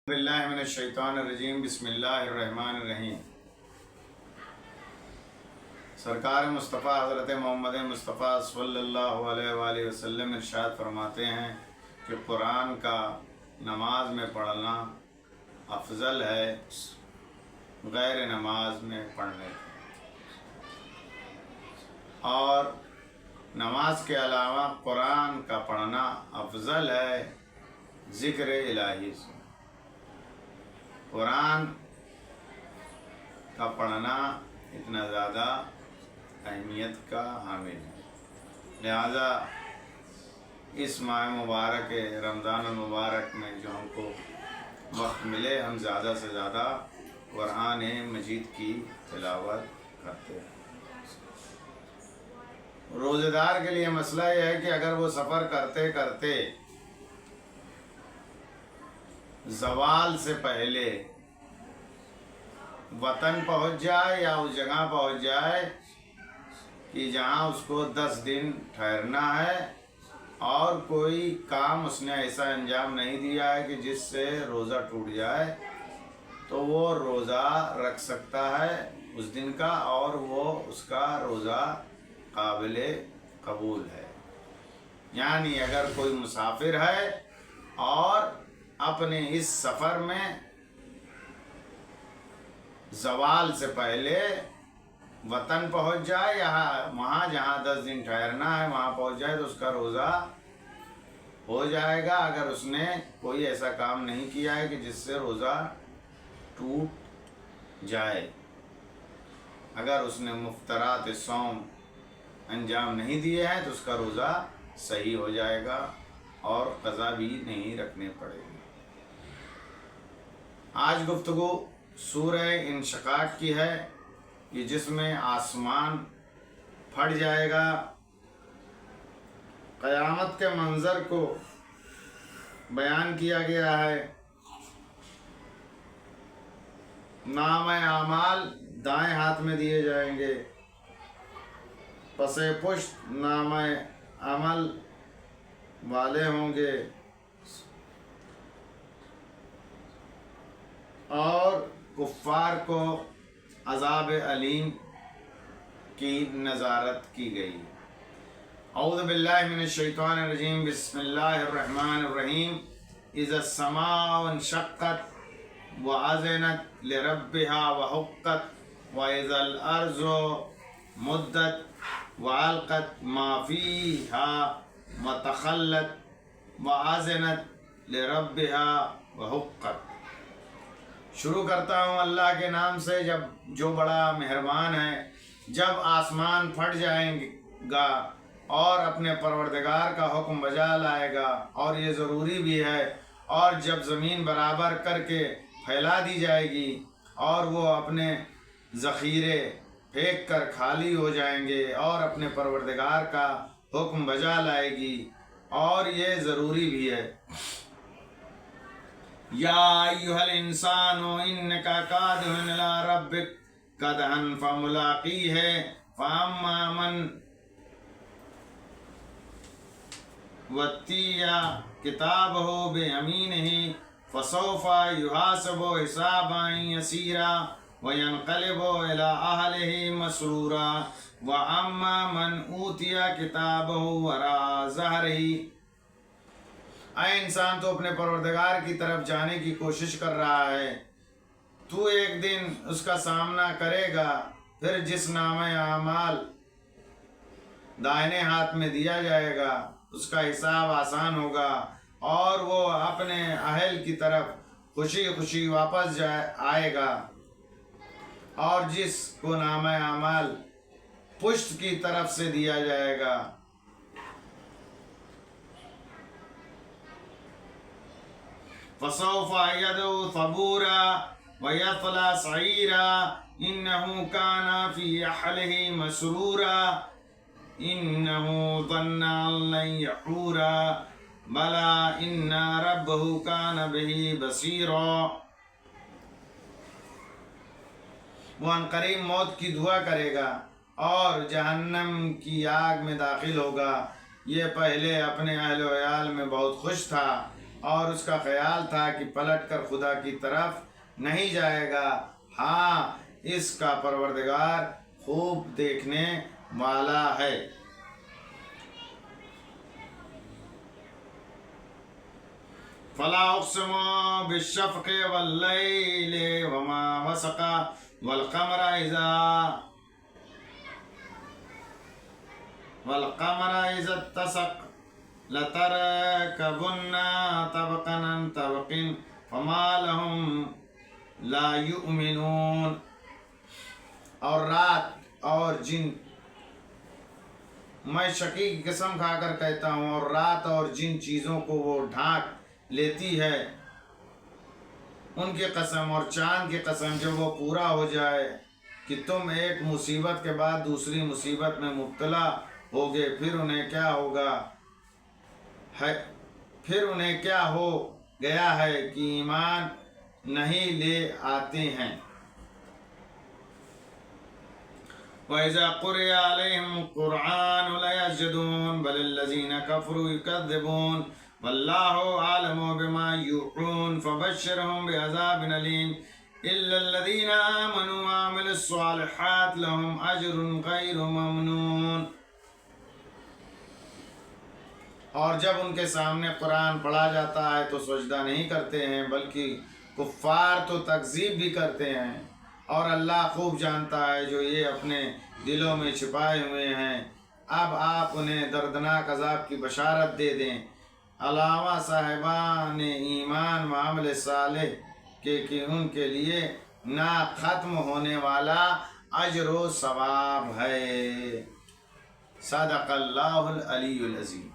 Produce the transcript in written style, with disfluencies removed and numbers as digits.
باللہ من الشیطان الرجیم بسم اللہ الرحمن الرحیم۔ سرکار مصطفیٰ حضرت محمد مصطفیٰ صلی اللہ علیہ وآلہ وسلم ارشاد فرماتے ہیں کہ قرآن کا نماز میں پڑھنا افضل ہے غیر نماز میں پڑھنے اور نماز کے علاوہ قرآن کا پڑھنا افضل ہے ذکر الہی سے۔ قرآن کا پڑھنا اتنا زیادہ اہمیت کا حامل ہے، لہذا اس ماہ مبارک رمضان المبارک میں جو ہم کو وقت ملے ہم زیادہ سے زیادہ قرآن مجید کی تلاوت کرتے ہیں۔ روزہ دار کے لیے مسئلہ یہ ہے کہ اگر وہ سفر کرتے کرتے زوال سے پہلے وطن پہنچ جائے یا اس جگہ پہنچ جائے کہ جہاں اس کو 10 دن ٹھہرنا ہے اور کوئی کام اس نے ایسا انجام نہیں دیا ہے کہ جس سے روزہ ٹوٹ جائے، تو وہ روزہ رکھ سکتا ہے اس دن کا اور وہ اس کا روزہ قابل قبول ہے۔ یعنی اگر کوئی مسافر ہے اور اپنے اس سفر میں زوال سے پہلے وطن پہنچ جائے یا وہاں جہاں 10 دن ٹھہرنا ہے وہاں پہنچ جائے تو اس کا روزہ ہو جائے گا، اگر اس نے کوئی ایسا کام نہیں کیا ہے کہ جس سے روزہ ٹوٹ جائے۔ اگر اس نے مفترات صوم انجام نہیں دیے ہیں تو اس کا روزہ صحیح ہو جائے گا اور قضا بھی نہیں رکھنے پڑے گی۔ آج گفتگو سورہ انشقاق کی ہے کہ جس میں آسمان پھٹ جائے گا، قیامت کے منظر کو بیان کیا گیا ہے۔ نام اعمال دائیں ہاتھ میں دیے جائیں گے، پس پشت نام عمل والے ہوں گے اور کفار کو عذاب علیم کی نظارت کی گئی۔ اعوذ باللہ من الشیطان الرجیم بسم اللہ الرحمن الرحیم۔ اذا السماء انشقت وأذنت لربها وحقت وإذا الأرض مدت وألقت ما فيها وتخلت وأذنت لربها وحقت۔ شروع کرتا ہوں اللہ کے نام سے جو بڑا مہربان ہے۔ جب آسمان پھٹ جائیں گا اور اپنے پروردگار کا حکم بجا لائے گا اور یہ ضروری بھی ہے، اور جب زمین برابر کر کے پھیلا دی جائے گی اور وہ اپنے ذخیرے پھینک کر خالی ہو جائیں گے اور اپنے پروردگار کا حکم بجا لائے گی، اور یہ ضروری بھی ہے۔ یا ایھا الانسان انک کادح الی ربک کدحا فملاقیہ فاما من اوتی کتابہ بیمینہ فسوف یحاسب حسابا یسیرا وینقلب الی اہلہ مسرورا واما من اوتی کتابہ وراء ظہرہ۔ اے انسان، تو اپنے پروردگار کی طرف جانے کی کوشش کر رہا ہے، تو ایک دن اس کا سامنا کرے گا، پھر جس نام اعمال دائنے ہاتھ میں دیا جائے گا اس کا حساب آسان ہوگا اور وہ اپنے اہل کی طرف خوشی خوشی واپس آئے گا، اور جس کو نام اعمال پشت کی طرف سے دیا جائے گا فسوف يدعو ثبورا ويصلى سعيرا إنه كان في أهله مسرورا إنه ظن أن لن يحورا بلى إن ربه كان به بصيرا۔ وہ عنقریب موت کی دعا کرے گا اور جہنم کی آگ میں داخل ہوگا۔ یہ پہلے اپنے اہل و عیال میں بہت خوش تھا اور اس کا خیال تھا کہ پلٹ کر خدا کی طرف نہیں جائے گا، ہاں اس کا پروردگار خوب دیکھنے والا ہے۔ فلا اقسم بالشفق واللیل وما وسق والقمر اذا اتسق لتركبن طبقا عن طبق فما لهم لا يؤمنون۔ اور رات اور جن، میں شقی کی قسم کھا کر کہتا ہوں، اور رات اور جن چیزوں کو وہ ڈھانک لیتی ہے ان کی قسم، اور چاند کی قسم جب وہ پورا ہو جائے کہ تم ایک مصیبت کے بعد دوسری مصیبت میں مبتلا ہوگے، پھر انہیں کیا ہوگا پھر انہیں کیا ہو گیا ہے کہ ایمان نہیں لے آتے ہیں۔ وَإِذَا قُرِئَ عَلَيْهِمُ القُّرْآنُ لَيَسْجُدُونَ بَلِ الَّذِينَ كَفَرُوا يُكَذِّبُونَ وَاللَّهُ أَعْلَمُ بِمَا يُوعُونَ فَبَشِّرْهُم بِعَذَابٍ أَلِيمٍ إِلَّا الَّذِينَ آمَنُوا وَعَمِلُوا الصَّالِحَاتِ لَهُمْ أَجْرٌ غَيْرُ مَمْنُونٍ۔ اور جب ان کے سامنے قرآن پڑھا جاتا ہے تو سجدہ نہیں کرتے ہیں، بلکہ کفار تو تکذیب بھی کرتے ہیں، اور اللہ خوب جانتا ہے جو یہ اپنے دلوں میں چھپائے ہوئے ہیں۔ اب آپ انہیں دردناک عذاب کی بشارت دے دیں، علاوہ صاحبان ایمان و عمل صالح کہ ان کے لیے نہ ختم ہونے والا اجر و ثواب ہے۔ صدق اللہ العلی العظیم۔